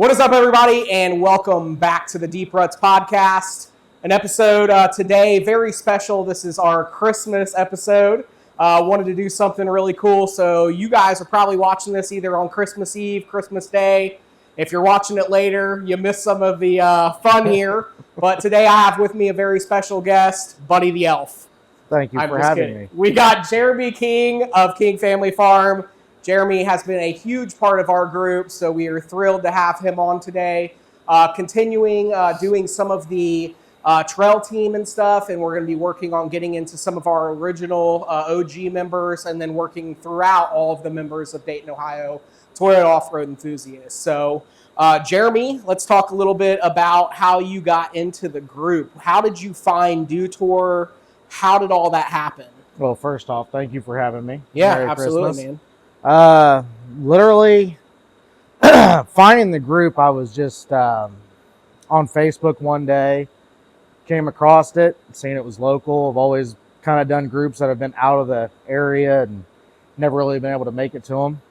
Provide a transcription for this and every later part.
What is up, everybody, and welcome back to the Deep Ruts podcast. An episode today, very special. This is our Christmas episode. Wanted to do something really cool, so you guys are probably watching this either on Christmas Eve, Christmas Day. If you're watching it later, you missed some of the fun here. But today I have with me a very special guest, Buddy the Elf. Thank you for having me. We got Jeremy King of King Family Farm. Jeremy has been a huge part of our group, so we are thrilled to have him on today. Continuing doing some of the trail team and stuff, and we're going to be working on getting into some of our original OG members and then working throughout all of the members of Dayton, Ohio, Toyota Off-Road Enthusiasts. So, Jeremy, let's talk a little bit about how you got into the group. How did you find Dew Tour? How did all that happen? Well, first off, thank you for having me. Yeah, Merry absolutely, Christmas. man. Literally finding the group, I was just on Facebook one day, came across it, seeing it was local. I've always kind of done groups that have been out of the area and never really been able to make it to them.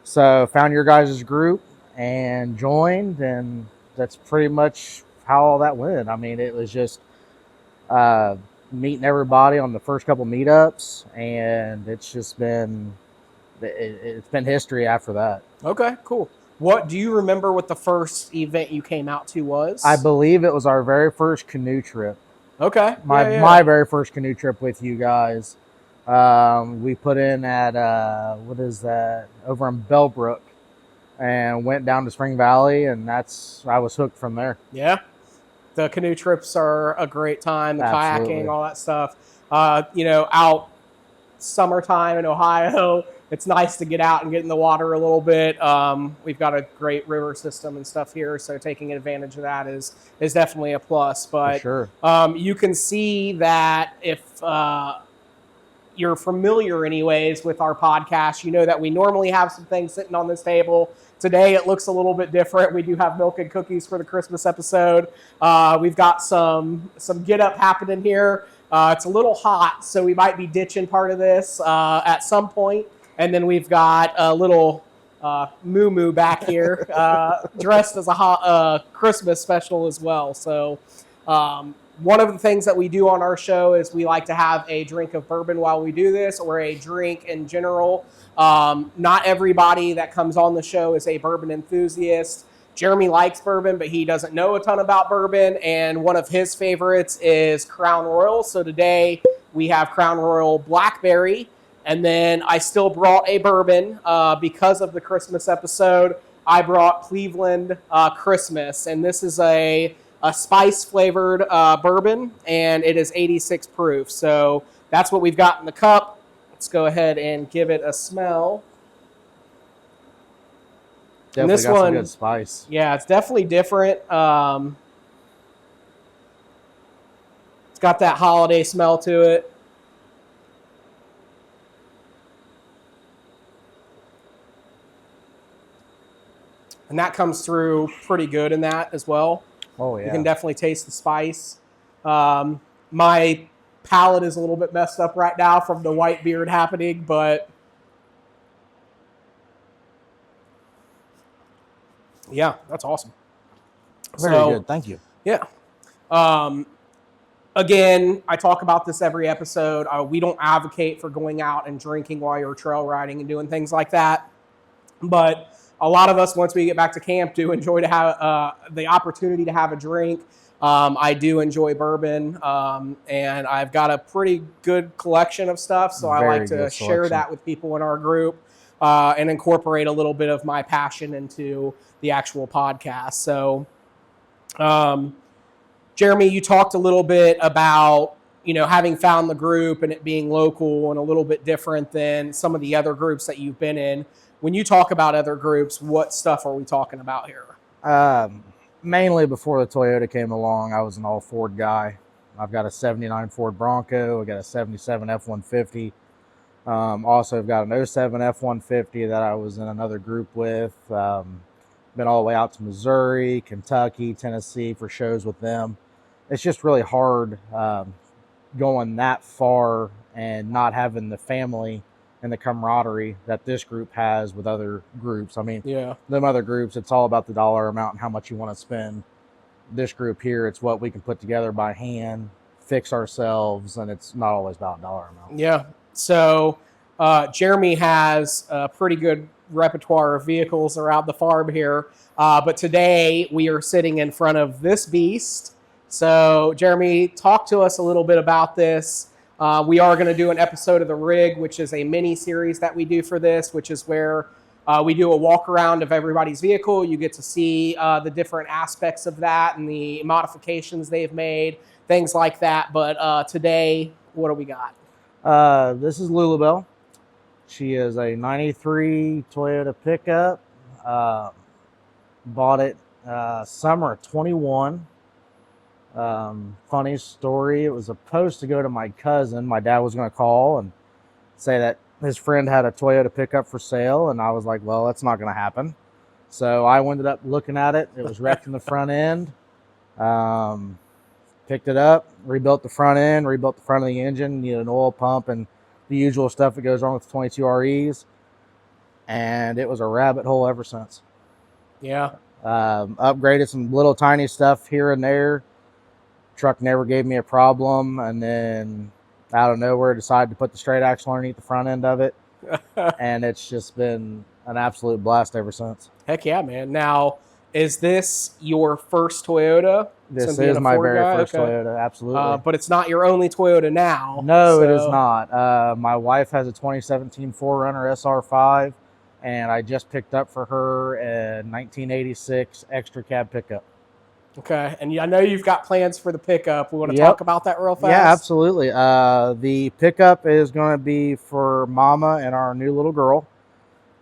So found your guys' group and joined, and that's pretty much how all that went. I mean, it was just meeting everybody on the first couple meetups, and it's just been history after that. Okay, cool. What do you remember what the first event you came out to was? I believe it was our very first canoe trip. Okay. My very first canoe trip with you guys. We put in at what is that? Over in Bellbrook, and went down to Spring Valley, and I was hooked from there. Yeah. The canoe trips are a great time, the Absolutely. kayaking, all that stuff. Out summertime in Ohio, it's nice to get out and get in the water a little bit. We've got a great river system and stuff here, so taking advantage of that is definitely a plus. But For sure. You can see that if you're familiar anyways with our podcast, you know that we normally have some things sitting on this table. Today it looks a little bit different. We do have milk and cookies for the Christmas episode. We've got some get up happening here. It's a little hot, so we might be ditching part of this at some point. And then we've got a little moo-moo back here dressed as a Christmas special as well. So one of the things that we do on our show is we like to have a drink of bourbon while we do this, or a drink in general. Not everybody that comes on the show is a bourbon enthusiast. Jeremy likes bourbon, but he doesn't know a ton about bourbon, and one of his favorites is Crown Royal. So today we have Crown Royal Blackberry, and then I still brought a bourbon because of the Christmas episode. I brought Cleveland Christmas, and this is a spice-flavored bourbon, and it is 86 proof. So that's what we've got in the cup. Let's go ahead and give it a smell. Definitely this got one, some good spice. Yeah, it's definitely different. It's got that holiday smell to it. And that comes through pretty good in that as well. Oh, yeah. You can definitely taste the spice. My palate is a little bit messed up right now from the white beard happening, but yeah, that's awesome. Very good. Thank you. Yeah. Again, I talk about this every episode. We don't advocate for going out and drinking while you're trail riding and doing things like that. But a lot of us, once we get back to camp, do enjoy to have the opportunity to have a drink. I do enjoy bourbon, and I've got a pretty good collection of stuff, so I like to share that with people in our group and incorporate a little bit of my passion into the actual podcast. So, Jeremy, you talked a little bit about, having found the group and it being local and a little bit different than some of the other groups that you've been in. When you talk about other groups, what stuff are we talking about here? Mainly before the Toyota came along, I was an all Ford guy. I've got a 79 Ford Bronco. I got a 77 F-150. Also, I've got an 07 F-150 that I was in another group with. Been all the way out to Missouri, Kentucky, Tennessee for shows with them. It's just really hard going that far and not having the family and the camaraderie that this group has with other groups. I mean, Yeah. them other groups, it's all about the dollar amount and how much you want to spend. This group here, it's what we can put together by hand, fix ourselves, and it's not always about dollar amount. Yeah. So Jeremy has a pretty good repertoire of vehicles around the farm here. But today we are sitting in front of this beast. So Jeremy, talk to us a little bit about this. We are going to do an episode of The Rig, which is a mini series that we do for this, which is where we do a walk around of everybody's vehicle. You get to see the different aspects of that and the modifications they've made, things like that. But today, what do we got? This is Lulabelle. She is a 93 Toyota pickup. Bought it summer of 21. Funny story, it was supposed to go to my cousin. My dad was going to call and say that his friend had a Toyota pickup for sale, and I was like, well, that's not going to happen. So I ended up looking at it. It was wrecked in the front end. Picked it up, rebuilt the front end, rebuilt the front of the engine, needed an oil pump and the usual stuff that goes wrong with the 22 REs. And it was a rabbit hole ever since. Yeah. Upgraded some little tiny stuff here and there. Truck never gave me a problem. And then out of nowhere decided to put the straight axle underneath the front end of it. And it's just been an absolute blast ever since. Heck yeah, man. Now, is this your first Toyota? This is my very first Toyota, absolutely. But it's not your only Toyota now. No, it is not. My wife has a 2017 4Runner SR5, and I just picked up for her a 1986 extra cab pickup. Okay, and I know you've got plans for the pickup. We want to talk about that real fast? Yeah, absolutely. The pickup is going to be for Mama and our new little girl.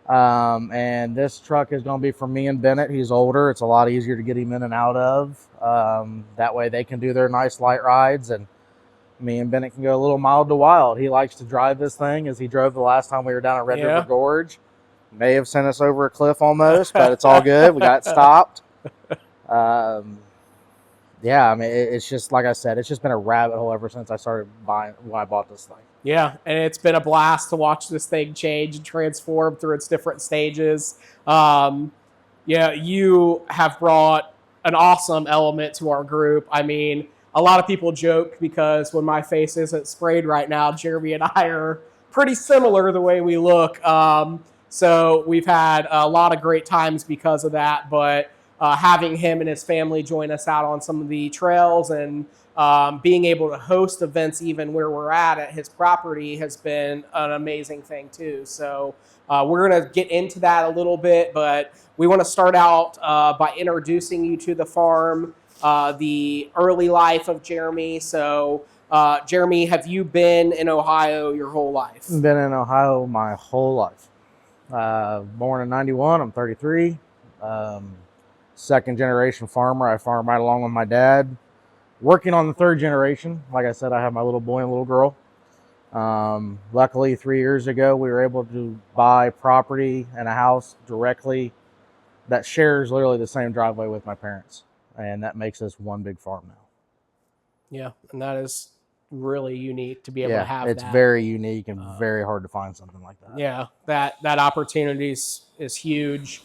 And this truck is going to be for me and Bennett. He's older. It's a lot easier to get him in and out of. That way they can do their nice light rides, and me and Bennett can go a little mild to wild. He likes to drive this thing as he drove the last time we were down at Red River Gorge. May have sent us over a cliff almost, but it's all good. We got stopped. Yeah, I mean, it's just, like I said, it's just been a rabbit hole ever since I started when I bought this thing. Yeah, and it's been a blast to watch this thing change and transform through its different stages. Yeah, you have brought an awesome element to our group. I mean, a lot of people joke because when my face isn't sprayed right now, Jeremy and I are pretty similar the way we look. So we've had a lot of great times because of that, but having him and his family join us out on some of the trails and being able to host events even where we're at his property has been an amazing thing too. So we're going to get into that a little bit, but we want to start out by introducing you to the farm, the early life of Jeremy. So Jeremy, have you been in Ohio your whole life? Been in Ohio my whole life. Born in 91, I'm 33. Second generation farmer. I farm right along with my dad. Working on the third generation. Like I said, I have my little boy and little girl. Luckily, 3 years ago, we were able to buy property and a house directly that shares literally the same driveway with my parents. And that makes us one big farm now. Yeah, and that is really unique to be able to have it's that. very unique and very hard to find something like that. Yeah, that opportunity is huge.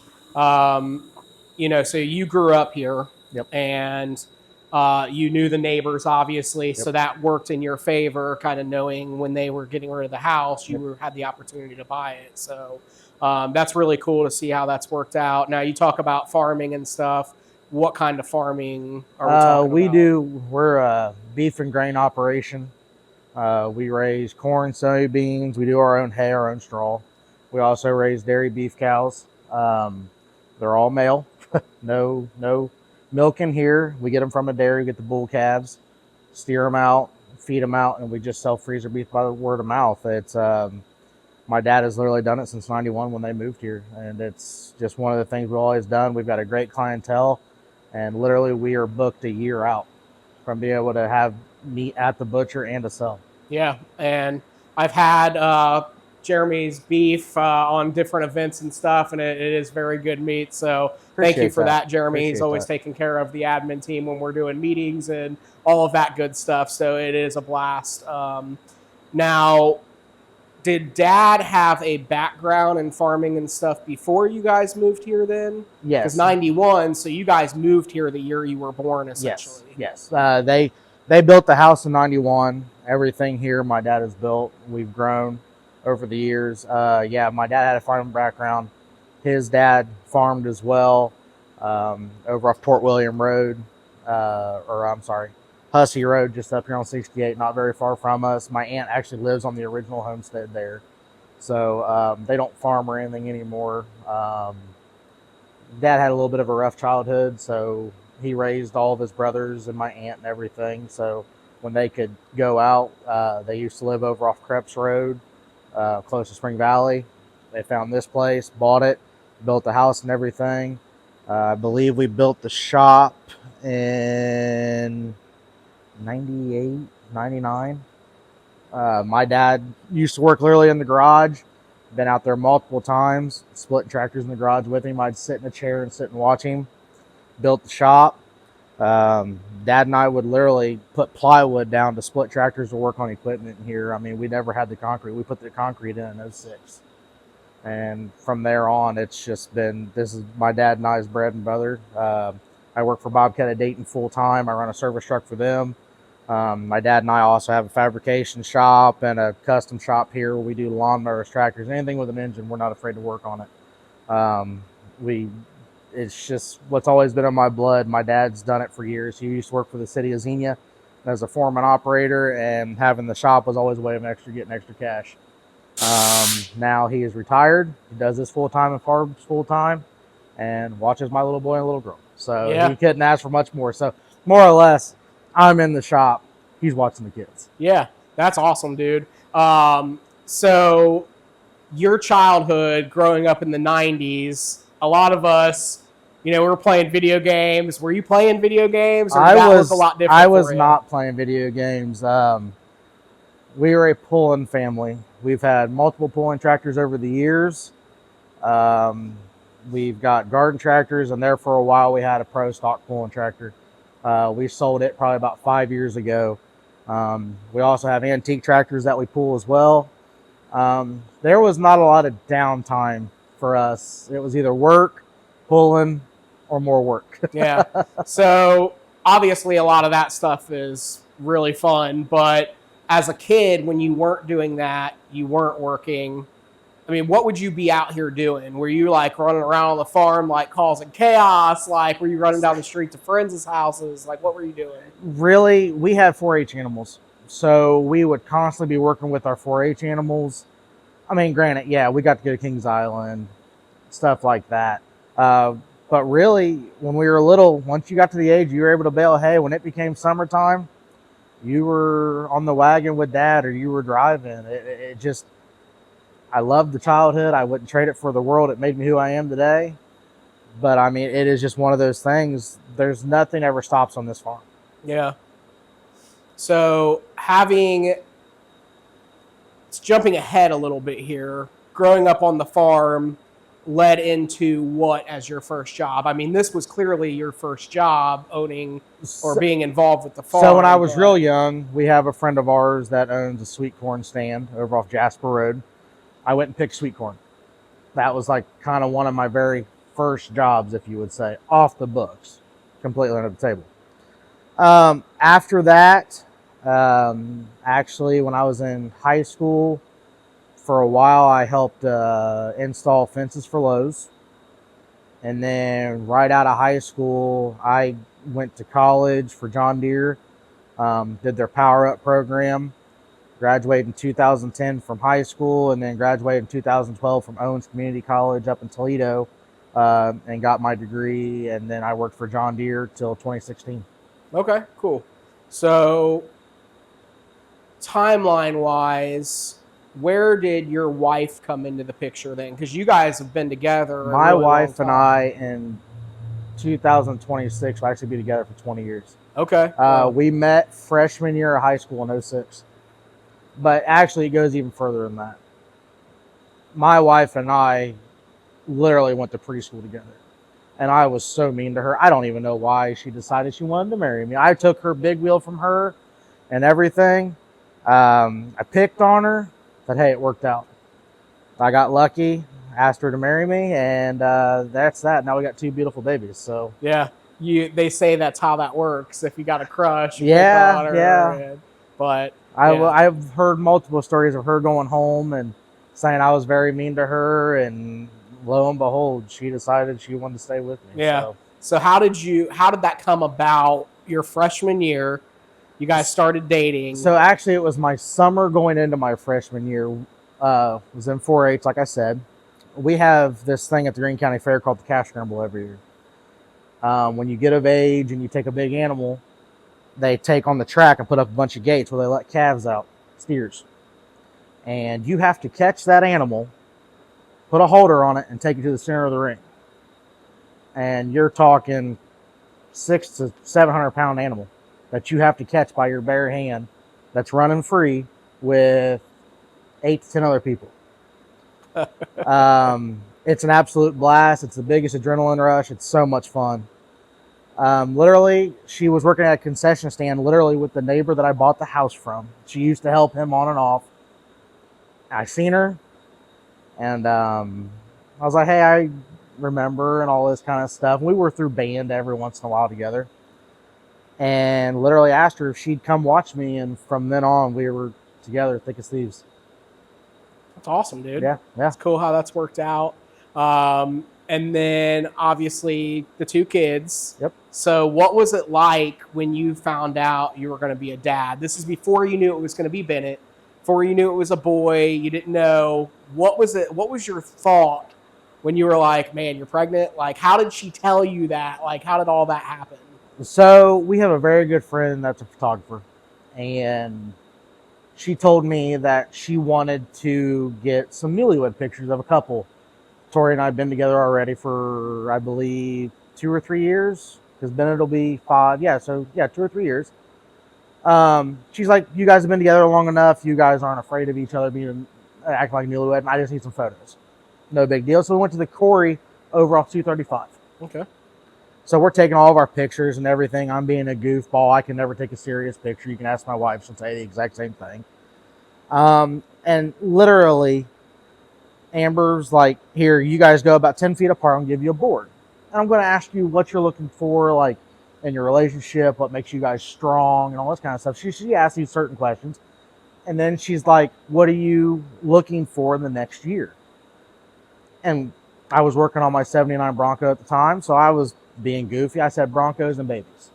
You know, so you grew up here. Yep. And you knew the neighbors, obviously, so that worked in your favor, kind of knowing when they were getting rid of the house, you had the opportunity to buy it. So that's really cool to see how that's worked out. Now, you talk about farming and stuff. What kind of farming are we talking about? We're a beef and grain operation. We raise corn, soybeans. We do our own hay, our own straw. We also raise dairy beef cows. They're all male. No milk in here. We get them from a dairy, get the bull calves, steer them out, feed them out, and we just sell freezer beef by the word of mouth. It's my dad has literally done it since 91 when they moved here, and it's just one of the things we've always done. We've got a great clientele, and literally we are booked a year out from being able to have meat at the butcher and to sell. Yeah, and I've had Jeremy's beef on different events and stuff, and it is very good meat. So thank you for that, Jeremy. He's always taking care of the admin team when we're doing meetings and all of that good stuff. So it is a blast. Now, Did Dad have a background in farming and stuff before you guys moved here then? Yes. Because 91, so you guys moved here the year you were born, essentially. Yes. They built the house in 91. Everything here my dad has built. We've grown over the years. My dad had a farming background. His dad farmed as well, over off Port William Road, Hussey Road, just up here on 68, not very far from us. My aunt actually lives on the original homestead there. So they don't farm or anything anymore. Dad had a little bit of a rough childhood, so he raised all of his brothers and my aunt and everything. So when they could go out, they used to live over off Krebs Road, close to Spring Valley. They found this place, bought it, built the house and everything. I believe we built the shop in 98, 99. My dad used to work literally in the garage. Been out there multiple times, splitting tractors in the garage with him. I'd sit in a chair and sit and watch him. Built the shop. Dad and I would literally put plywood down to split tractors to work on equipment here. I mean, we never had the concrete. We put the concrete in 06. And from there on, it's just been, this is my dad and I's bread and butter. I work for Bobcat at Dayton full time. I run a service truck for them. My dad and I also have a fabrication shop and a custom shop here where we do lawnmowers, tractors, anything with an engine. We're not afraid to work on it. It's just what's always been in my blood. My dad's done it for years. He used to work for the city of Xenia as a foreman operator, and having the shop was always a way of getting extra cash. Now he is retired. He does this full time and farms full time, and watches my little boy and little girl. So He couldn't ask for much more. So more or less, I'm in the shop. He's watching the kids. Yeah, that's awesome, dude. So your childhood growing up in the 90s, a lot of us, we were playing video games. Were you playing video games? Or was a lot different I was not playing video games. We were a pulling family. We've had multiple pulling tractors over the years. We've got garden tractors, and there for a while we had a pro stock pulling tractor. We sold it probably about 5 years ago. We also have antique tractors that we pull as well. There was not a lot of downtime for us. It was either work, pulling, or more work. Yeah. So obviously a lot of that stuff is really fun, but as a kid, when you weren't doing that, you weren't working. I mean, what would you be out here doing? Were you like running around on the farm, like causing chaos? Like, were you running down the street to friends' houses? Like, what were you doing? Really, we had 4-H animals. So we would constantly be working with our 4-H animals. I mean, granted, yeah, we got to go to Kings Island, stuff like that. But really, when we were little, once you got to the age you were able to bale hay, when it became summertime, you were on the wagon with Dad or you were driving. It just, I loved the childhood. I wouldn't trade it for the world. It made me who I am today. But I mean, it is just one of those things. There's nothing ever stops on this farm. Yeah. So jumping ahead a little bit here, growing up on the farm led into what as your first job? I mean, this was clearly your first job, owning or being involved with the farm. So when I was real young, we have a friend of ours that owns a sweet corn stand over off Jasper Road. I went and picked sweet corn. That was like kind of one of my very first jobs, if you would say, off the books, completely under the table. After that, actually, when I was in high school, for a while, I helped install fences for Lowe's. And then right out of high school, I went to college for John Deere, did their Power Up program, graduated in 2010 from high school, and then graduated in 2012 from Owens Community College up in Toledo, and got my degree. And then I worked for John Deere till 2016. Okay, cool. So timeline-wise, where did your wife come into the picture then? Because you guys have been together. My wife and I in 2026 will actually be together for 20 years. Okay. We met freshman year of high school in 06. But actually, it goes even further than that. My wife and I literally went to preschool together. And I was so mean to her. I don't even know why she decided she wanted to marry me. I took her big wheel from her and everything. I picked on her But hey, it worked out. I got lucky, asked her to marry me, and that's that. Now we got 2 beautiful babies. So Yeah, they say that's how that works. If you got a crush, you pick yeah, on her. yeah. But I've heard multiple stories of her going home and saying I was very mean to her, and lo and behold, she decided she wanted to stay with me. yeah. So how did that come about? Your freshman year, you guys started dating. So actually, it was my summer going into my freshman year. Was in 4-H, like I said. We have this thing at the Greene County Fair called the Calf Scramble every year. When you get of age and you take a big animal, they take on the track and put up a bunch of gates where they let calves out, steers. And you have to catch that animal, put a halter on it, and take it to the center of the ring. And you're talking 600 to 700 pound animal that you have to catch by your bare hand that's running free with 8 to 10 other people. It's an absolute blast. It's the biggest adrenaline rush. It's so much fun. Literally, she was working at a concession stand, literally with the neighbor that I bought the house from. She used to help him on and off. I seen her, and I was like, hey, I remember, and all this kind of stuff. We were through band every once in a while together. And literally asked her if she'd come watch me, and from then on, we were together thick as thieves. That's awesome, dude. Yeah. It's cool how that's worked out. And then obviously the 2 kids. Yep. So what was it like when you found out you were going to be a dad? This is before you knew it was going to be Bennett, before you knew it was a boy. You didn't know. What was it? What was your thought when you were like, man, you're pregnant? Like, how did she tell you that? Like, how did all that happen? So we have a very good friend that's a photographer, and she told me that she wanted to get some newlywed pictures of a couple. Tori and I have been together already for, I believe, 2 or 3 years, because Bennett will be 5. 2 or 3 years. She's like, you guys have been together long enough. You guys aren't afraid of each other being acting like newlywed, and I just need some photos. No big deal. So we went to the Corey over off 235. Okay. So we're taking all of our pictures and everything. I'm being a goofball. I can never take a serious picture. You can ask my wife. She'll say the exact same thing. And literally, Amber's like, here, you guys go about 10 feet apart. I'll give you a board. And I'm going to ask you what you're looking for, like, in your relationship, what makes you guys strong, and all this kind of stuff. She asks you certain questions. And then she's like, what are you looking for in the next year? And I was working on my 79 Bronco at the time, so I was being goofy. I said Broncos and babies.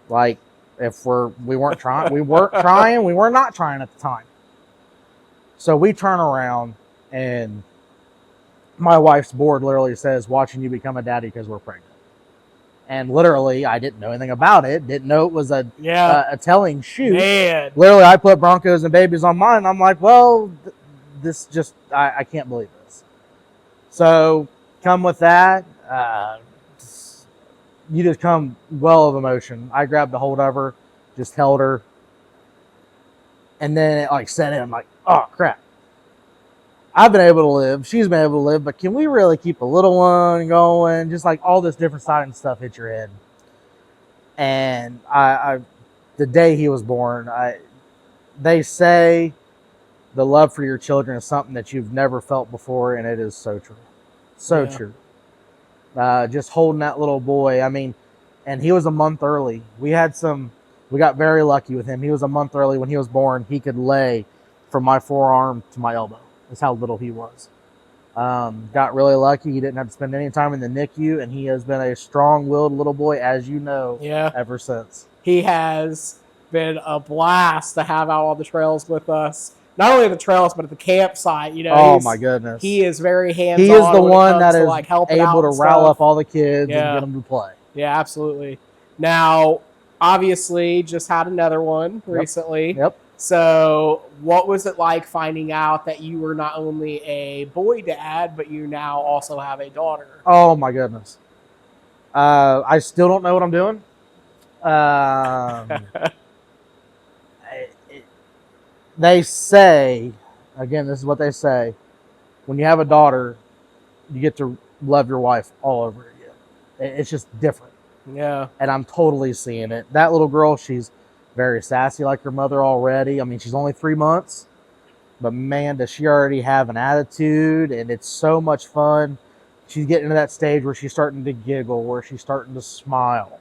Like, if we weren't trying, we were not trying at the time. So we turn around, and my wife's board literally says, watching you become a daddy because we're pregnant. And literally, I didn't know anything about it. Didn't know it was a telling shoot. Man. Literally, I put Broncos and babies on mine. And I'm like, well, this just, I can't believe this. So come with that. You just come well of emotion. I grabbed a hold of her, just held her. And then it like set in. I'm like, oh, crap. I've been able to live. She's been able to live. But can we really keep a little one going? Just like all this different side and stuff hit your head. And I the day he was born, they say the love for your children is something that you've never felt before. And it is so true. So true. Just holding that little boy. I mean, and he was a month early. We got very lucky with him. He was a month early. When he was born, he could lay from my forearm to my elbow. That's how little he was. Got really lucky. He didn't have to spend any time in the NICU, and he has been a strong-willed little boy, as you know, ever since. He has been a blast to have out on the trails with us. Not only the trails, but at the campsite. You know, oh my goodness, he is very hands-on. He is the one that is like able to rile up all the kids and get them to play. Yeah, absolutely. Now, obviously, just had another one recently. Yep. So, what was it like finding out that you were not only a boy dad, but you now also have a daughter? Oh my goodness, I still don't know what I'm doing. They say, again, this is what they say, when you have a daughter, you get to love your wife all over again. It's just different. Yeah. And I'm totally seeing it. That little girl, she's very sassy like her mother already. I mean, she's only 3 months. But man, does she already have an attitude, and it's so much fun. She's getting to that stage where she's starting to giggle, where she's starting to smile.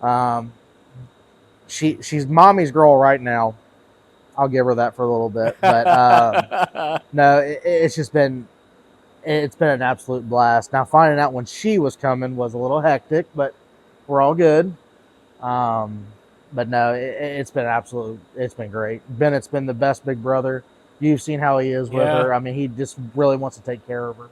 Um, she's mommy's girl right now. I'll give her that for a little bit, but no, it's been an absolute blast. Now finding out when she was coming was a little hectic, but we're all good. But no, it's been great. Bennett's been the best big brother. You've seen how he is with her. I mean, he just really wants to take care of her.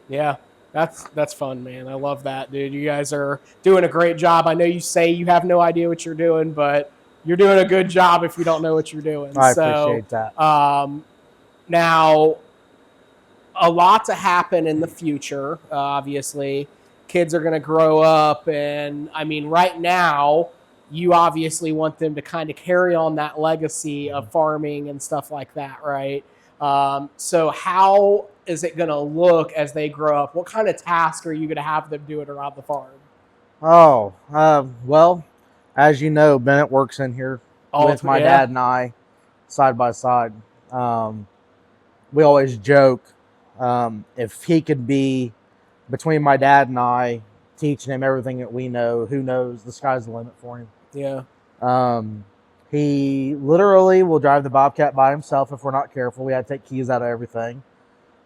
Yeah, that's fun, man. I love that, dude. You guys are doing a great job. I know you say you have no idea what you're doing, but you're doing a good job if you don't know what you're doing. I appreciate that. Now, a lot to happen in the future, obviously. Kids are going to grow up, and I mean, right now, you obviously want them to kind of carry on that legacy of farming and stuff like that, right? So how is it going to look as they grow up? What kind of task are you going to have them doing around the farm? Oh, well, as you know, Bennett works in here with my dad and I side by side. We always joke, if he could be between my dad and I, teaching him everything that we know, who knows, the sky's the limit for him. Yeah. He literally will drive the Bobcat by himself if we're not careful. We had to take keys out of everything.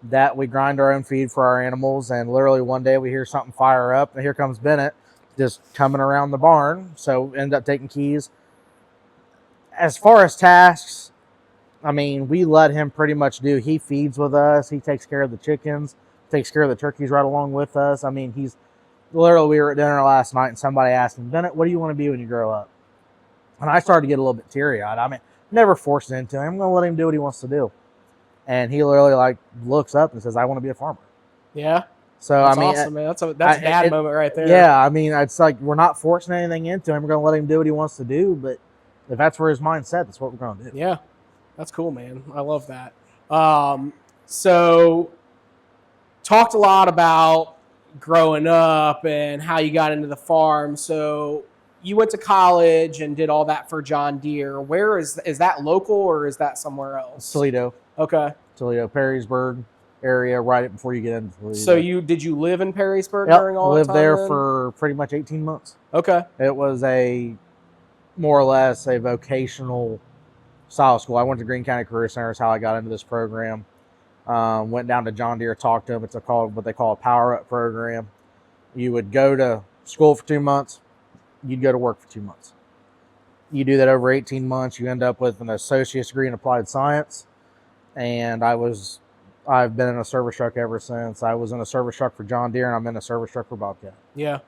That we grind our own feed for our animals, and literally one day we hear something fire up, and here comes Bennett just coming around the barn. So end up taking keys. As far as tasks, I mean, we let him pretty much do. He feeds with us. He takes care of the chickens, takes care of the turkeys right along with us. I mean, he's literally, we were at dinner last night and somebody asked him, Bennett, what do you want to be when you grow up? And I started to get a little bit teary-eyed. I mean, never forced it into him. I'm going to let him do what he wants to do. And he literally like looks up and says, I want to be a farmer. Yeah. So, that's I mean, awesome, man. That's a dad moment right there. Yeah. I mean, it's like, we're not forcing anything into him. We're going to let him do what he wants to do. But if that's where his mind's set, that's what we're going to do. Yeah. That's cool, man. I love that. So talked a lot about growing up and how you got into the farm. So you went to college and did all that for John Deere. Where is that local or is that somewhere else? Toledo. Okay. Toledo, Perrysburg area, right before you get into Toledo. So did you live in Perrysburg during all that time? Lived there for pretty much 18 months. Okay. It was more or less a vocational style school. I went to Greene County Career Center is how I got into this program. Went down to John Deere, talked to them. It's called what they call a power up program. You would go to school for 2 months. You'd go to work for 2 months. You do that over 18 months. You end up with an associate's degree in applied science. And I've been in a service truck ever since. I was in a service truck for John Deere, and I'm in a service truck for Bobcat. Yeah,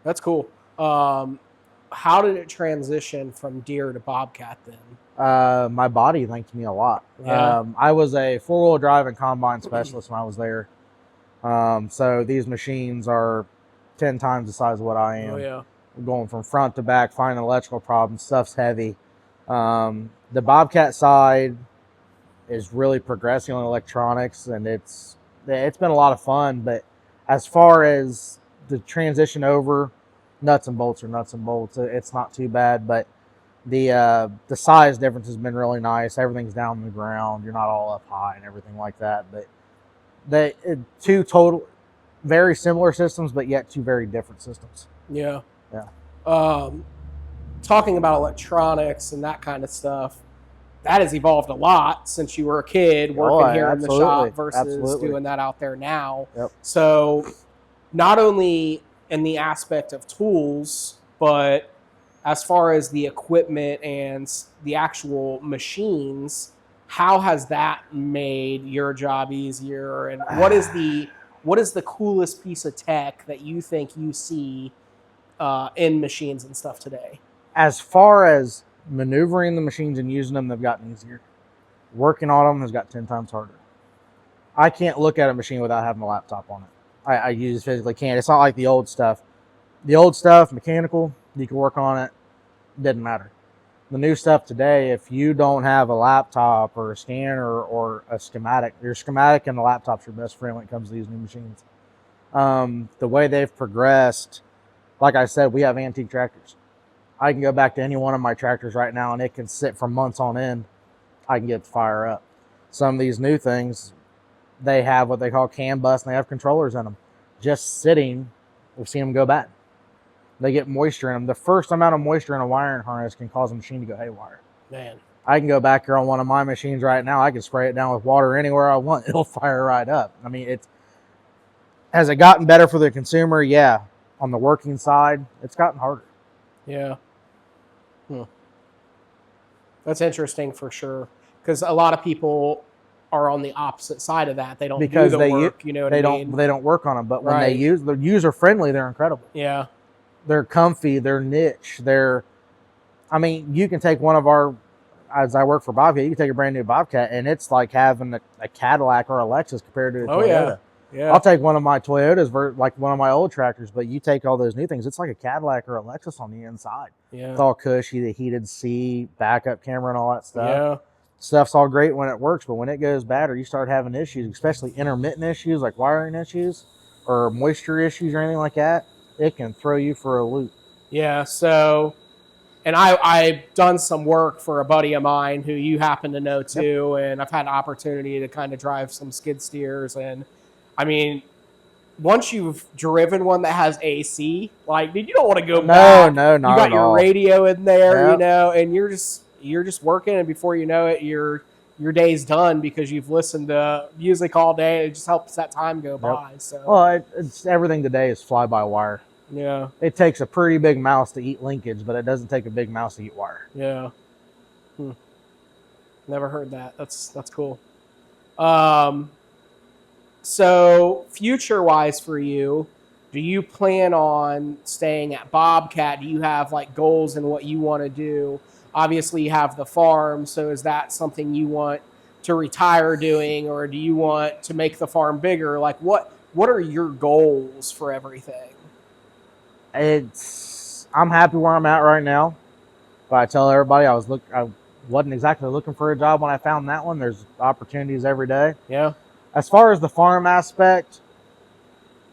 that's cool. How did it transition from Deere to Bobcat then? My body thanked me a lot. Yeah. I was a four-wheel drive and combine specialist when I was there. So these machines are 10 times the size of what I am. Oh, yeah. Going from front to back, finding electrical problems, stuff's heavy. The Bobcat side is really progressing on electronics, and it's been a lot of fun. But as far as the transition over, nuts and bolts are nuts and bolts. It's not too bad, but the size difference has been really nice. Everything's down on the ground. You're not all up high and everything like that. But two total, very similar systems, but yet two very different systems. Yeah. Yeah. Talking about electronics and that kind of stuff, that has evolved a lot since you were a kid working here in the shop versus doing that out there now. Yep. So not only in the aspect of tools, but as far as the equipment and the actual machines, how has that made your job easier? And what is the coolest piece of tech that you think you see in machines and stuff today? As far as maneuvering the machines and using them, they've gotten easier. Working on them has got 10 times harder. I can't look at a machine without having a laptop on it. I just physically can't. It's not like the old stuff. The old stuff, mechanical, you can work on it. Didn't matter. The new stuff today, if you don't have a laptop or a scanner or a schematic, your schematic and the laptop's your best friend when it comes to these new machines. The way they've progressed, like I said, we have antique tractors. I can go back to any one of my tractors right now and it can sit for months on end. I can get it to fire up. some of these new things, they have what they call CAN bus, and they have controllers in them. Just sitting, we've seen them go bad. They get moisture in them. The first amount of moisture in a wiring harness can cause a machine to go haywire. Man. I can go back here on one of my machines right now. I can spray it down with water anywhere I want. It'll fire right up. I mean, has it gotten better for the consumer? Yeah. On the working side, it's gotten harder. Yeah. That's interesting for sure. Because a lot of people are on the opposite side of that. They don't do the work, you know what I mean? They don't work on them. But when they're user-friendly, they're incredible. Yeah. They're comfy. They're niche. I mean, you can take one of our, as I work for Bobcat, you can take a brand new Bobcat, and it's like having a Cadillac or a Lexus compared to a Toyota. Yeah. I'll take one of my Toyotas, like one of my old tractors, but you take all those new things, it's like a Cadillac or a Lexus on the inside. Yeah. It's all cushy, the heated seat, backup camera, and all that stuff. Yeah. Stuff's all great when it works, but when it goes bad or you start having issues, especially intermittent issues like wiring issues or moisture issues or anything like that, it can throw you for a loop. Yeah, so, and I've done some work for a buddy of mine who you happen to know too, and I've had an opportunity to kind of drive some skid steers, and I mean, once you've driven one that has AC, like, you don't want to go back. No, not You got at your all. radio in there, Yep. you know, and you're just working, and before you know it, your day's done because you've listened to music all day. It just helps that time go by. So, well, it's everything today is fly-by-wire. yeah, It takes a pretty big mouse to eat linkage, but it doesn't take a big mouse to eat wire. yeah. Never heard that. That's cool. So future-wise for you, do you plan on staying at Bobcat? Do you have like goals in what you want to do? Obviously, you have the farm, so is that something you want to retire doing, or do you want to make the farm bigger? Like, what are your goals for everything? I'm happy where I'm at right now, but I tell everybody I wasn't exactly looking for a job when I found that one. There's opportunities every day. Yeah. As far as the farm aspect,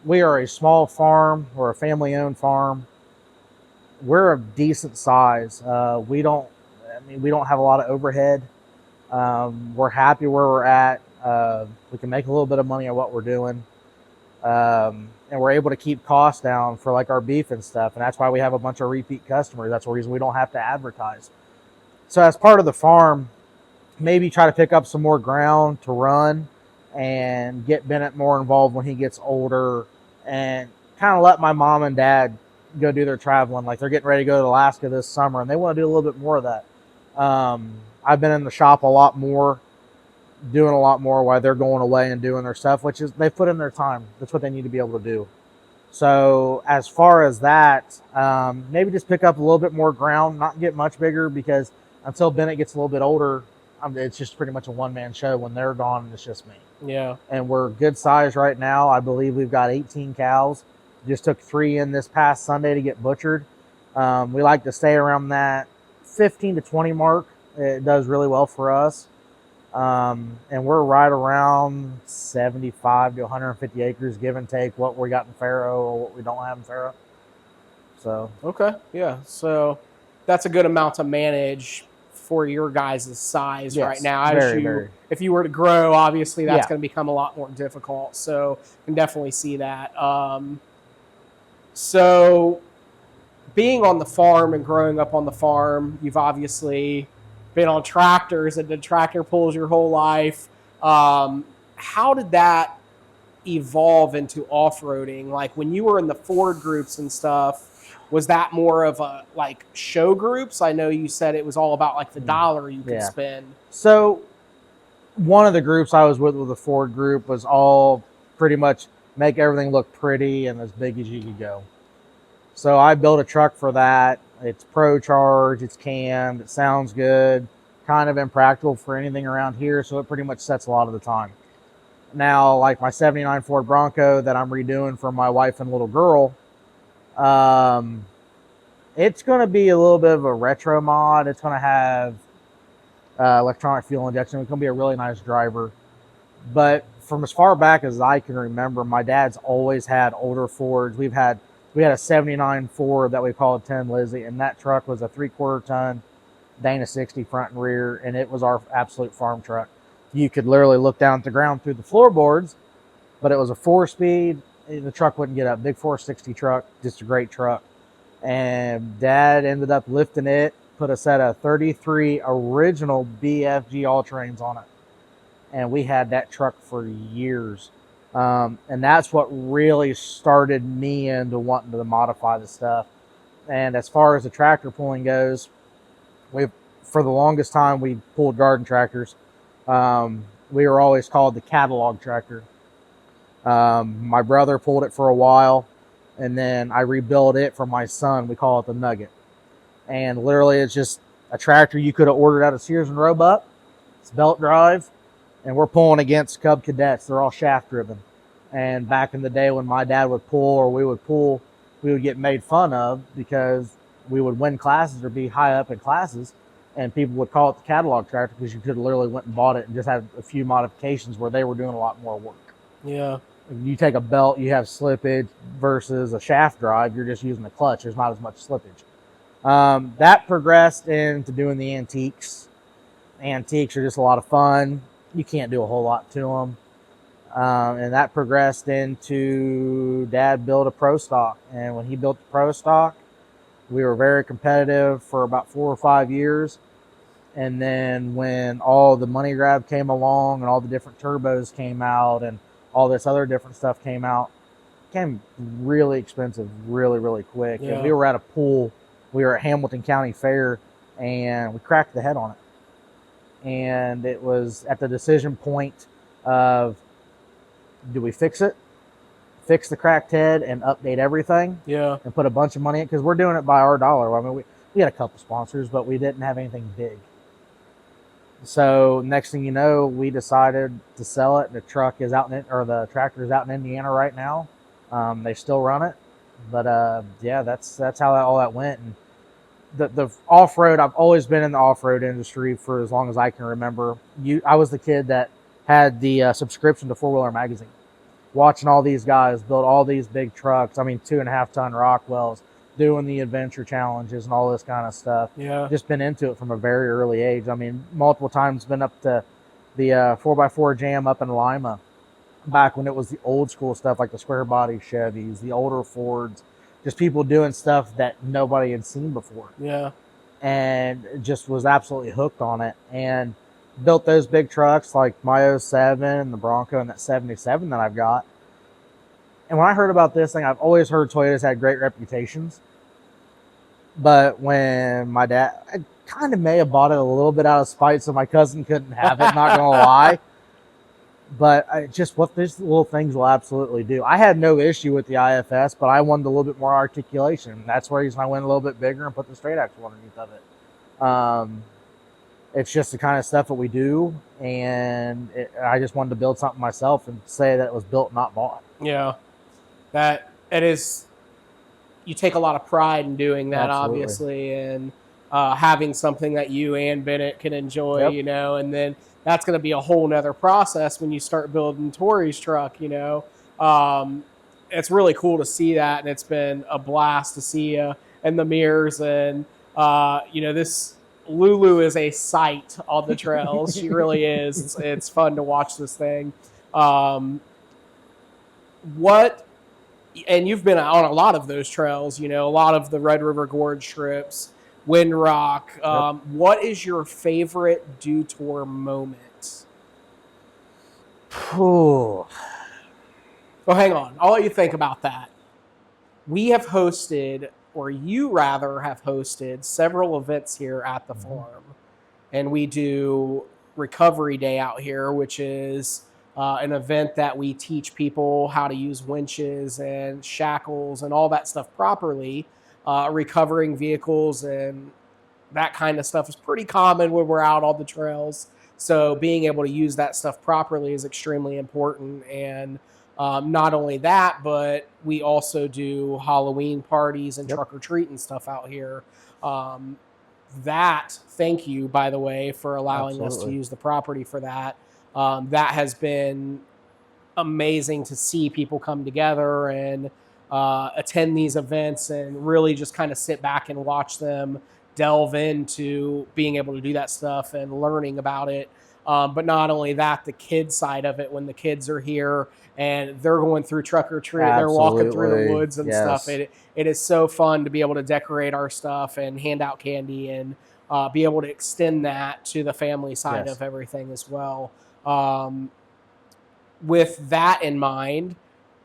we are a small farm. We're a family-owned farm. We're a decent size. We don't have a lot of overhead. We're happy where we're at. We can make a little bit of money at what we're doing. And we're able to keep costs down for like our beef and stuff. And that's why we have a bunch of repeat customers. That's the reason we don't have to advertise. So as part of the farm, maybe try to pick up some more ground to run and get Bennett more involved when he gets older, and kind of let my mom and dad go do their traveling. Like, they're getting ready to go to Alaska this summer, and they want to do a little bit more of that. I've been in the shop a lot more, doing a lot more while they're going away and doing their stuff, which is, they've put in their time. That's what they need to be able to do. So as far as that, maybe just pick up a little bit more ground, not get much bigger, because until Bennett gets a little bit older, it's just pretty much a one-man show. When they're gone, it's just me. Yeah. And we're good size right now. I believe we've got 18 cows. Just took 3 in this past Sunday to get butchered. We like to stay around that 15 to 20 mark. It does really well for us. And we're right around 75 to 150 acres, give and take what we got in Faro or what we don't have in Faro. So. Okay. Yeah. So that's a good amount to manage for your guys' size right now. If you were to grow, obviously that's going to become a lot more difficult. So I can definitely see that. So being on the farm and growing up on the farm, you've obviously been on tractors and did tractor pulls your whole life. How did that evolve into off-roading? Like, when you were in the Ford groups and stuff, was that more of a like show groups? I know you said it was all about like the dollar you could spend. So one of the groups I was with the Ford group was all pretty much make everything look pretty and as big as you could go. So I built a truck for that. It's Pro Charge, it's cammed, it sounds good, kind of impractical for anything around here, so it pretty much sets a lot of the time. Now, like my 79 Ford Bronco that I'm redoing for my wife and little girl, it's going to be a little bit of a retro mod. It's going to have electronic fuel injection. It's going to be a really nice driver. But from as far back as I can remember, my dad's always had older Fords. We had a 79 Ford that we called 10 Lizzie, and that truck was a 3/4 ton Dana 60 front and rear, and it was our absolute farm truck. You could literally look down at the ground through the floorboards, but it was a 4-speed. The truck wouldn't get up. Big 460 truck, just a great truck. And Dad ended up lifting it, put a set of 33 original BFG all-terrains on it. And we had that truck for years. And that's what really started me into wanting to modify the stuff. And as far as the tractor pulling goes, for the longest time, we pulled garden tractors. We were always called the catalog tractor. My brother pulled it for a while, and then I rebuilt it for my son. We call it the Nugget. And literally, it's just a tractor you could have ordered out of Sears and Roebuck. It's belt drive, and we're pulling against Cub Cadets. They're all shaft driven. And back in the day when my dad would pull or we would pull, we would get made fun of because we would win classes or be high up in classes, and people would call it the catalog tractor because you could have literally went and bought it and just had a few modifications where they were doing a lot more work. Yeah. If you take a belt, you have slippage versus a shaft drive, you're just using the clutch. There's not as much slippage. That progressed into doing the antiques. Antiques are just a lot of fun. You can't do a whole lot to them. And that progressed into Dad built a pro stock. And when he built the pro stock, we were very competitive for about 4 or 5 years. And then when all the money grab came along and all the different turbos came out and all this other different stuff came out, it became really expensive really, really quick. Yeah. And we were at a pool. We were at Hamilton County Fair, and we cracked the head on it. And it was at the decision point of, do we fix it, fix the cracked head, and update everything? Yeah. And put a bunch of money in, because we're doing it by our dollar. I mean, we had a couple sponsors, but we didn't have anything big. So next thing you know, we decided to sell it. The truck is out the tractor is out in Indiana right now. They still run it, but yeah, that's how all that went. And the off-road, I've always been in the off-road industry for as long as I can remember. I was the kid that had the subscription to 4-Wheeler Magazine, watching all these guys build all these big trucks. I mean, 2.5-ton Rockwells, doing the adventure challenges and all this kind of stuff. Yeah. Just been into it from a very early age. I mean, multiple times been up to the 4x4 Jam up in Lima, back when it was the old school stuff like the square body Chevys, the older Fords, just people doing stuff that nobody had seen before. Yeah. And just was absolutely hooked on it, and built those big trucks like my 07 and the Bronco and that 77 that I've got. And when I heard about this thing, I've always heard Toyotas had great reputations. But when my dad, I kind of may have bought it a little bit out of spite so my cousin couldn't have it, not going to lie. But just what these little things will absolutely do. I had no issue with the IFS, but I wanted a little bit more articulation. That's the reason I went a little bit bigger and put the straight axle underneath of it. It's just the kind of stuff that we do, and I just wanted to build something myself and say that it was built, not bought. Yeah. That it is. You take a lot of pride in doing that, Absolutely. obviously, and having something that you and Bennett can enjoy, Yep. you know, and then that's going to be a whole nother process when you start building Tori's truck, you know. It's really cool to see that, and it's been a blast to see you in the mirrors, and, you know, this Lulu is a sight on the trails. She really is. It's fun to watch this thing. And you've been on a lot of those trails, you know, a lot of the Red River Gorge trips, Windrock. Yep. What is your favorite Dew Tour moment? Ooh. Oh, hang on. I'll let you think about that. We have hosted, or you rather have hosted, several events here at the farm. And we do Recovery Day out here, which is an event that we teach people how to use winches and shackles and all that stuff properly. Recovering vehicles and that kind of stuff is pretty common when we're out on the trails. So being able to use that stuff properly is extremely important. And not only that, but we also do Halloween parties and truck or treat and stuff out here. Thank you, by the way, for allowing us to use the property for that. That has been amazing to see people come together and attend these events and really just kind of sit back and watch them delve into being able to do that stuff and learning about it. But not only that, the kids side of it, when the kids are here and they're going through truck or treat, they're walking through the woods and stuff. It is so fun to be able to decorate our stuff and hand out candy and be able to extend that to the family side of everything as well. With that in mind,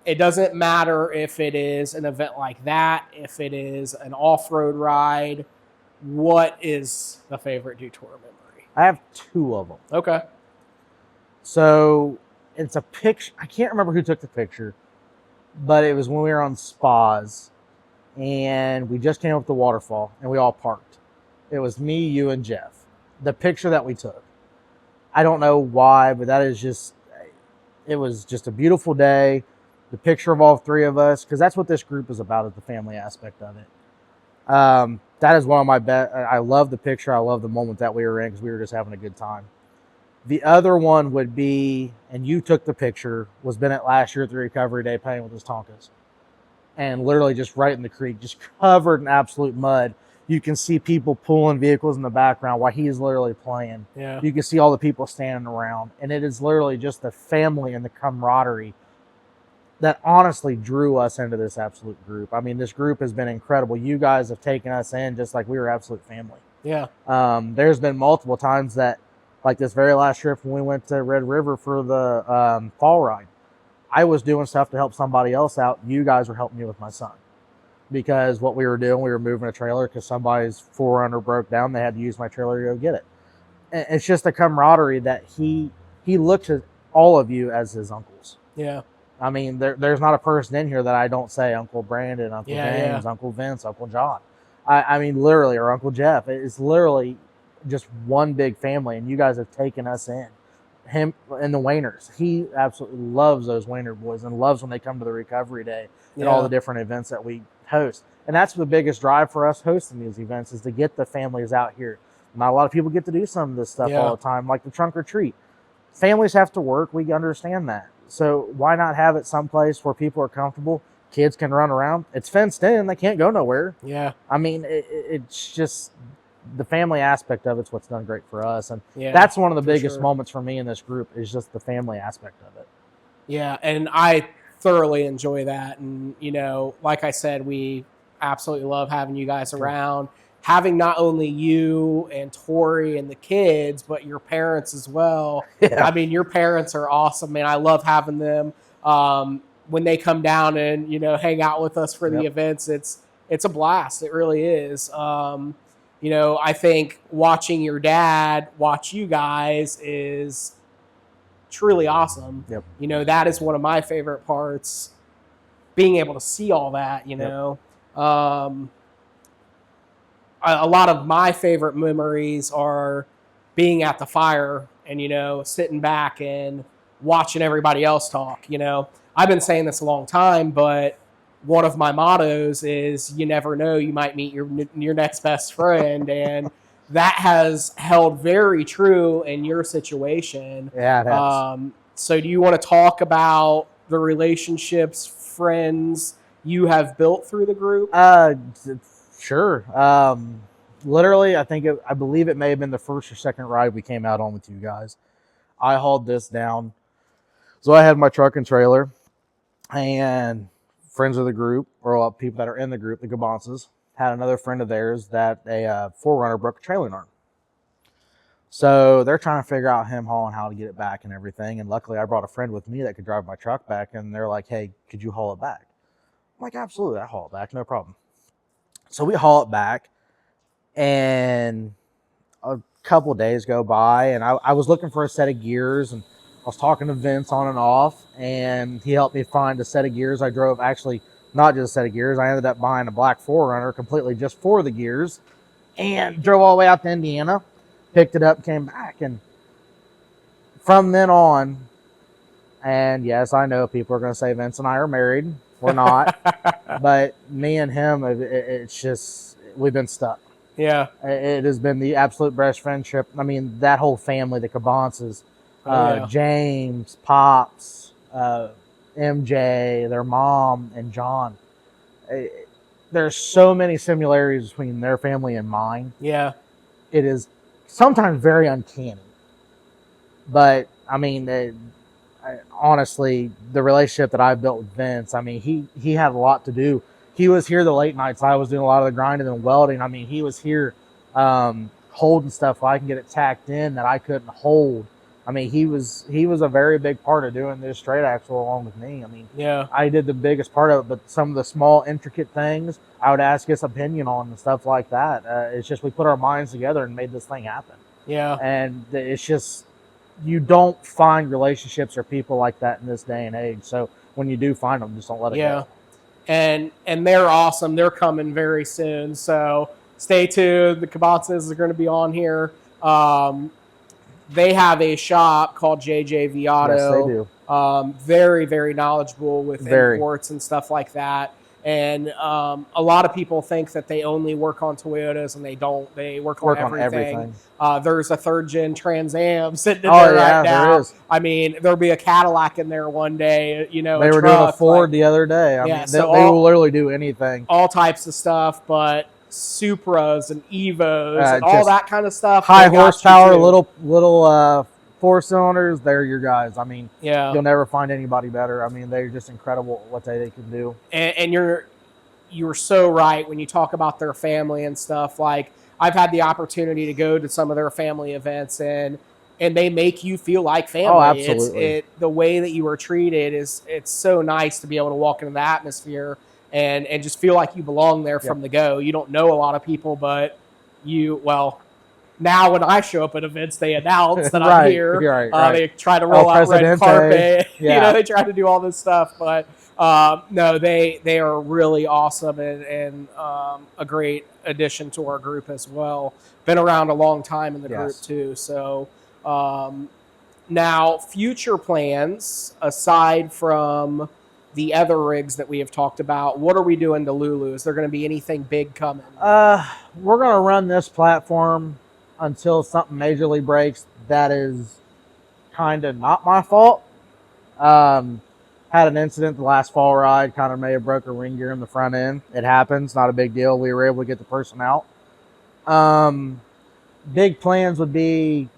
it doesn't matter if it is an event like that, if it is an off-road ride. What is the favorite Dew Tour memory? I have 2 of them. Okay. So it's a picture. I can't remember who took the picture, but it was when we were on spas and we just came up the waterfall and we all parked. It was me, you, and Jeff. The picture that we took. I don't know why, but it was just a beautiful day. The picture of all 3 of us, because that's what this group is about, is the family aspect of it. That is one of my best. I love the picture. I love the moment that we were in because we were just having a good time. The other one would be, and you took the picture, was Bennett last year at the recovery day playing with his Tonkas. And literally just right in the creek, just covered in absolute mud. You can see people pulling vehicles in the background while he is literally playing. Yeah. You can see all the people standing around. And it is literally just the family and the camaraderie that honestly drew us into this absolute group. I mean, this group has been incredible. You guys have taken us in just like we were absolute family. Yeah. There's been multiple times that, like this very last trip when we went to Red River for the fall ride, I was doing stuff to help somebody else out. You guys were helping me with my son. Because what we were doing, we were moving a trailer because somebody's 4Runner broke down. They had to use my trailer to go get it. And it's just a camaraderie that he looks at all of you as his uncles. Yeah. I mean, there's not a person in here that I don't say Uncle Brandon, Uncle James, Uncle Vince, Uncle John. I mean, literally, or Uncle Jeff. It's literally just one big family, and you guys have taken us in. Him and the Wainers. He absolutely loves those Wainer boys and loves when they come to the recovery day and all the different events that we host. And that's the biggest drive for us hosting these events, is to get the families out here. Not a lot of people get to do some of this stuff all the time, like the trunk or treat. Families have to work. We understand that. So why not have it someplace where people are comfortable? Kids can run around. It's fenced in. They can't go nowhere. Yeah. I mean, it's just the family aspect of it's what's done great for us. And that's one of the biggest moments for me in this group, is just the family aspect of it. Yeah, and I thoroughly enjoy that. And, you know, like I said, we absolutely love having you guys around. Having not only you and Tori and the kids, but your parents as well. Yeah. I mean, your parents are awesome, man. I love having them. When they come down and, you know, hang out with us for the events, it's a blast. It really is. You know, I think watching your dad watch you guys is truly awesome. Yep. You know, that is one of my favorite parts, being able to see all that, you know. A lot of my favorite memories are being at the fire and, you know, sitting back and watching everybody else talk. You know, I've been saying this a long time, but one of my mottos is, you never know, you might meet your next best friend. And that has held very true in your situation. Yeah, it has. So do you want to talk about the relationships, friends you have built through the group? Sure. Literally, I believe it may have been the first or second ride we came out on with you guys. I hauled this down. So I had my truck and trailer, and friends of the group, or people that are in the group, the Gabances, had another friend of theirs that a 4Runner broke a trailer arm. So they're trying to figure out him hauling how to get it back and everything. And luckily, I brought a friend with me that could drive my truck back, and they're like, "Hey, could you haul it back?" I'm like, "Absolutely, I haul it back, no problem." So we haul it back, and a couple of days go by, and I was looking for a set of gears, and I was talking to Vince on and off, and he helped me find a set of gears. I drove, actually, not just a set of gears. I ended up buying a black 4Runner completely just for the gears, and drove all the way out to Indiana, picked it up, came back, and from then on, and yes, I know people are going to say Vince and I are married. We're not. But me and him, it's just, we've been stuck. Yeah. It has been the absolute best friendship. I mean, that whole family, the Cabances, James, Pops, MJ, their mom, and John. There's so many similarities between their family and mine. Yeah. It is sometimes very uncanny. But I mean, honestly, the relationship that I've built with Vince, I mean, he had a lot to do. He was here the late nights. I was doing a lot of the grinding and welding. I mean, he was here holding stuff so I can get it tacked in that I couldn't hold. I mean, he was a very big part of doing this straight axle along with me. I mean, Yeah. I did the biggest part of it, but some of the small intricate things I would ask his opinion on and stuff like that. It's just we put our minds together and made this thing happen. Yeah. And it's just, you don't find relationships or people like that in this day and age. So when you do find them, just don't let it go. And they're awesome. They're coming very soon. So stay tuned. The Kabatzes are going to be on here. They have a shop called JJV Auto. Yes, they do. Very, very knowledgeable with imports and stuff like that. And a lot of people think that they only work on Toyotas, and they don't. They work on everything. There's a 3rd-gen Trans Am sitting in there right now. There is. I mean, there'll be a Cadillac in there one day. You know, they were doing a Ford the other day. I mean, they will literally do anything. All types of stuff, but Supras and Evos and all that kind of stuff. High horsepower, little 4-cylinders. They're your guys. I mean, you'll never find anybody better. I mean, they're just incredible at what they can do. And you're so right when you talk about their family and stuff. Like, I've had the opportunity to go to some of their family events, and they make you feel like family. Oh, absolutely. The way that you are treated it's so nice to be able to walk into the atmosphere and just feel like you belong there from the go. You don't know a lot of people, but now when I show up at events, they announce that I'm here. Right. They try to roll out red carpet. Yeah. You know, they try to do all this stuff. But no, they are really awesome and a great addition to our group as well. Been around a long time in the group too. So now future plans, aside from the other rigs that we have talked about, what are we doing to Lulu? Is there going to be anything big coming? We're going to run this platform until something majorly breaks. That is kind of not my fault. Had an incident the last fall ride, kind of may have broke a ring gear in the front end. It happens, not a big deal. We were able to get the person out. Big plans would be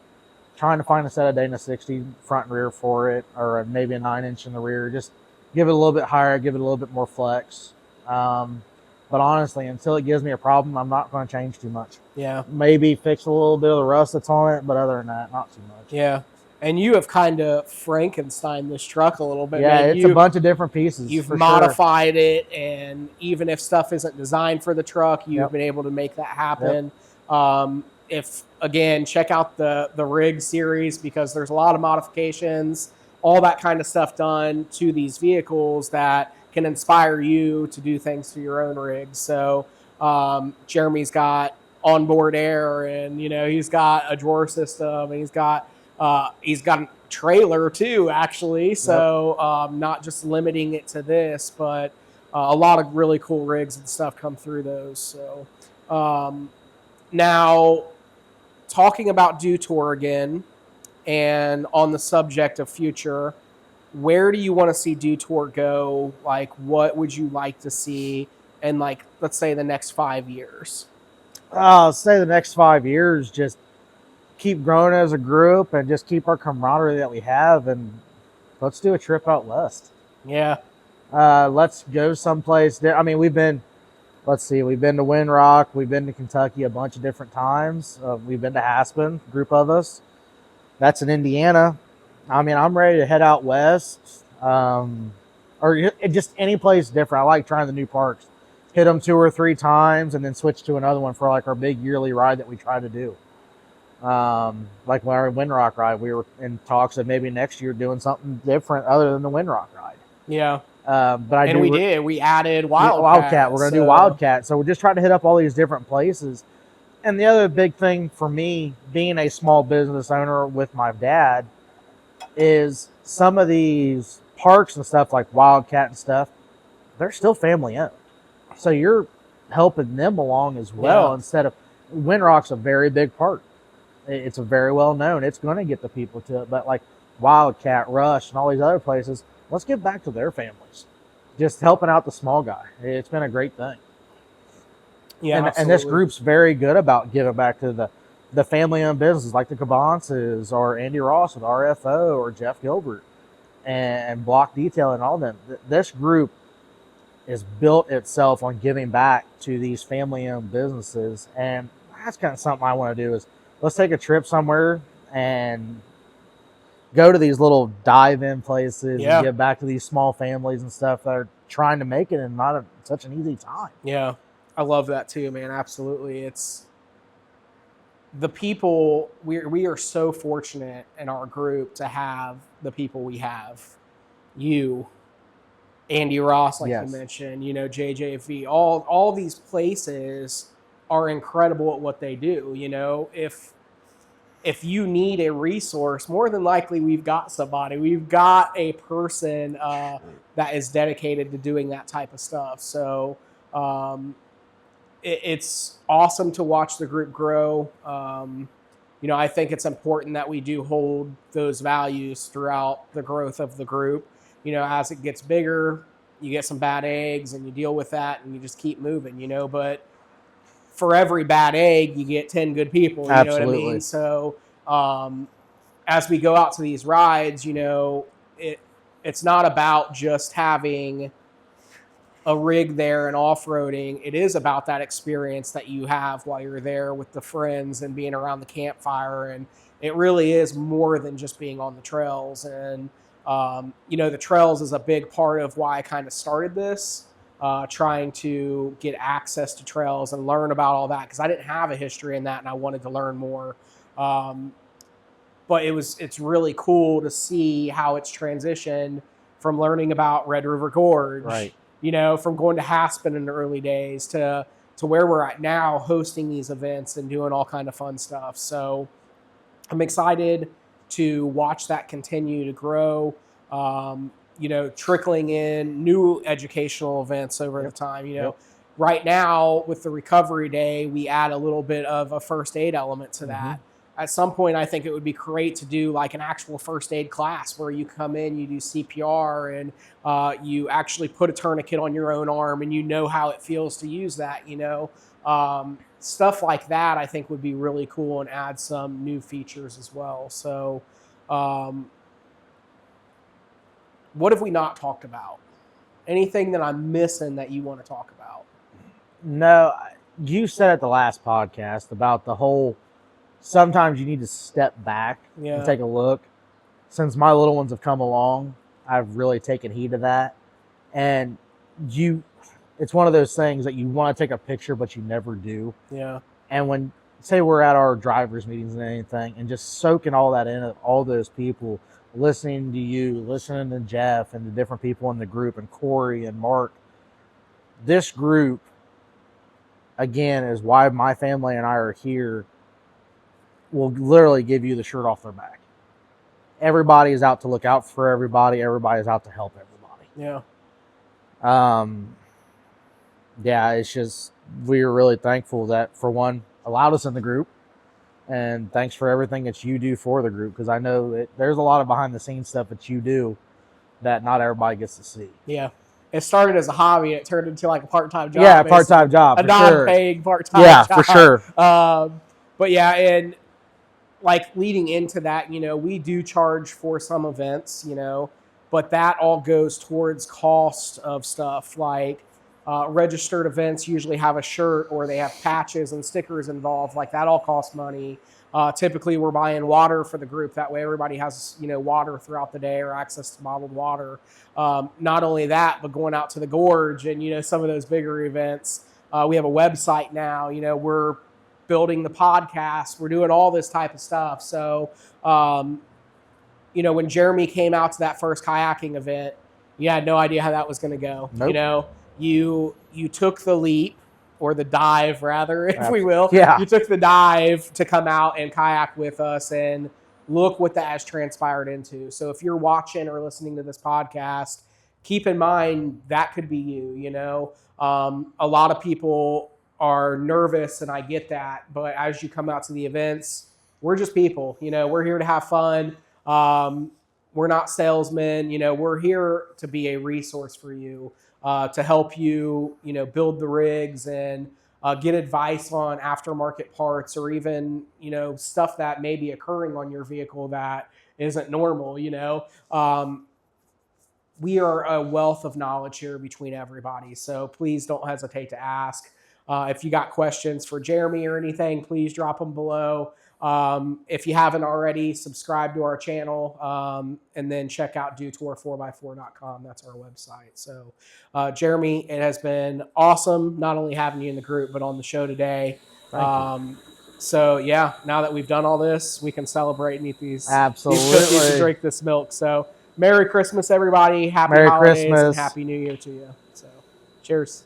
trying to find a set of Dana 60 front and rear for it, or maybe a 9-inch in the rear. Just give it a little bit higher, give it a little bit more flex. But honestly, until it gives me a problem, I'm not going to change too much. Yeah. Maybe fix a little bit of the rust that's on it, but other than that, not too much. Yeah. And you have kind of Frankenstein this truck a little bit. Yeah, it's a bunch of different pieces. You've modified it, and even if stuff isn't designed for the truck, you've been able to make that happen. If, again, check out the rig series, because there's a lot of modifications, all that kind of stuff done to these vehicles that can inspire you to do things to your own rigs. So Jeremy's got onboard air, and he's got a drawer system, and he's got a trailer too, actually. So not just limiting it to this, but a lot of really cool rigs and stuff come through those. So now, talking about Do Tour again, and on the subject of future, where do you want to see Do Tour go? Like, what would you like to see in, like, let's say the next 5 years? Say the next 5 years, just keep growing as a group and just keep our camaraderie that we have, and let's do a trip out west. Yeah. Let's go someplace. I mean, we've been to Windrock, we've been to Kentucky a bunch of different times. We've been to Aspen, a group of us. That's in Indiana. I mean, I'm ready to head out west, or just any place different. I like trying the new parks. Hit them 2 or 3 times and then switch to another one for like our big yearly ride that we try to do. Like when our Windrock ride, we were in talks of maybe next year doing something different other than the Windrock ride. Yeah. We added Wildcat. We're going to do Wildcat. So we're just trying to hit up all these different places. And the other big thing for me, being a small business owner with my dad, is some of these parks and stuff like Wildcat and stuff, they're still family owned. So you're helping them along as well. Instead of Windrock's a very big park. It's a very well known. It's going to get the people to it. But like Wildcat, Rush, and all these other places, let's give back to their families. Just helping out the small guy. It's been a great thing. Yeah, and this group's very good about giving back to the the family-owned businesses like the Cabances or Andy Ross with RFO or Jeff Gilbert and Block Detail and all them. This group is built itself on giving back to these family-owned businesses, and that's kind of something I want to do. Is let's take a trip somewhere and go to these little dive-in places and give back to these small families and stuff that are trying to make it in such an easy time. Yeah, I love that too, man. Absolutely. It's the people, we are so fortunate in our group to have the people we have. You, Andy Ross, like you mentioned, JJV, all these places are incredible at what they do. If you need a resource, more than likely we've got somebody. We've got a person that is dedicated to doing that type of stuff. So it's awesome to watch the group grow. I think it's important that we do hold those values throughout the growth of the group. As it gets bigger, you get some bad eggs and you deal with that and you just keep moving, but for every bad egg, you get 10 good people. You Absolutely. know what I mean? So as we go out to these rides, it's not about just having a rig there and off-roading. It is about that experience that you have while you're there with the friends and being around the campfire. And it really is more than just being on the trails. And, the trails is a big part of why I kind of started this. Trying to get access to trails and learn about all that, because I didn't have a history in that and I wanted to learn more. But it's really cool to see how it's transitioned from learning about Red River Gorge, right. From going to Haspen in the early days to where we're at now, hosting these events and doing all kind of fun stuff. So I'm excited to watch that continue to grow. Trickling in new educational events over the time. Right now with the recovery day, we add a little bit of a first aid element to that. At some point, I think it would be great to do like an actual first aid class where you come in, you do CPR, and you actually put a tourniquet on your own arm and you know how it feels to use that, stuff like that I think would be really cool and add some new features as well. So, what have we not talked about? Anything that I'm missing that you want to talk about? No, you said at the last podcast about the whole, sometimes you need to step back and take a look. Since my little ones have come along, I've really taken heed of that. And it's one of those things that you want to take a picture, but you never do. Yeah. And when, say we're at our drivers meetings and anything, and just soaking all that in, all those people, listening to you, listening to Jeff and the different people in the group and Corey and Mark. This group, again, is why my family and I are here, will literally give you the shirt off their back. Everybody is out to look out for everybody. Everybody is out to help everybody. Yeah. It's just, we are really thankful that, for one, allowed us in the group. And thanks for everything that you do for the group, because I know there's a lot of behind-the-scenes stuff that you do that not everybody gets to see. Yeah. It started as a hobby. It turned into like a part-time job. Yeah, a part-time job. A non-paying part-time job. Yeah, for sure. But yeah, and like leading into that, we do charge for some events, but that all goes towards cost of stuff. Like registered events usually have a shirt or they have patches and stickers involved. Like that all costs money. Typically we're buying water for the group. That way everybody has, water throughout the day or access to bottled water. Not only that, but going out to the gorge and, some of those bigger events. We have a website now, we're building the podcast. We're doing all this type of stuff. So, when Jeremy came out to that first kayaking event, you had no idea how that was going to go. Nope. You took the leap, or the dive rather, if we will. Yeah. You took the dive to come out and kayak with us, and look what that has transpired into. So if you're watching or listening to this podcast, keep in mind that could be you. A lot of people are nervous, and I get that, but as you come out to the events, we're just people. We're here to have fun. We're not salesmen. We're here to be a resource for you, to help you, build the rigs and get advice on aftermarket parts, or even, stuff that may be occurring on your vehicle that isn't normal. We are a wealth of knowledge here between everybody. So please don't hesitate to ask. If you got questions for Jeremy or anything, please drop them below. If you haven't already, subscribe to our channel, and then check out detour4x4.com. That's our website. So, Jeremy, it has been awesome not only having you in the group, but on the show today. Thank you. So, yeah, now that we've done all this, we can celebrate and eat these cookies Absolutely. and drink this milk. So, Merry Christmas, everybody. Happy Merry holidays and Christmas. Happy New Year to you. So, cheers.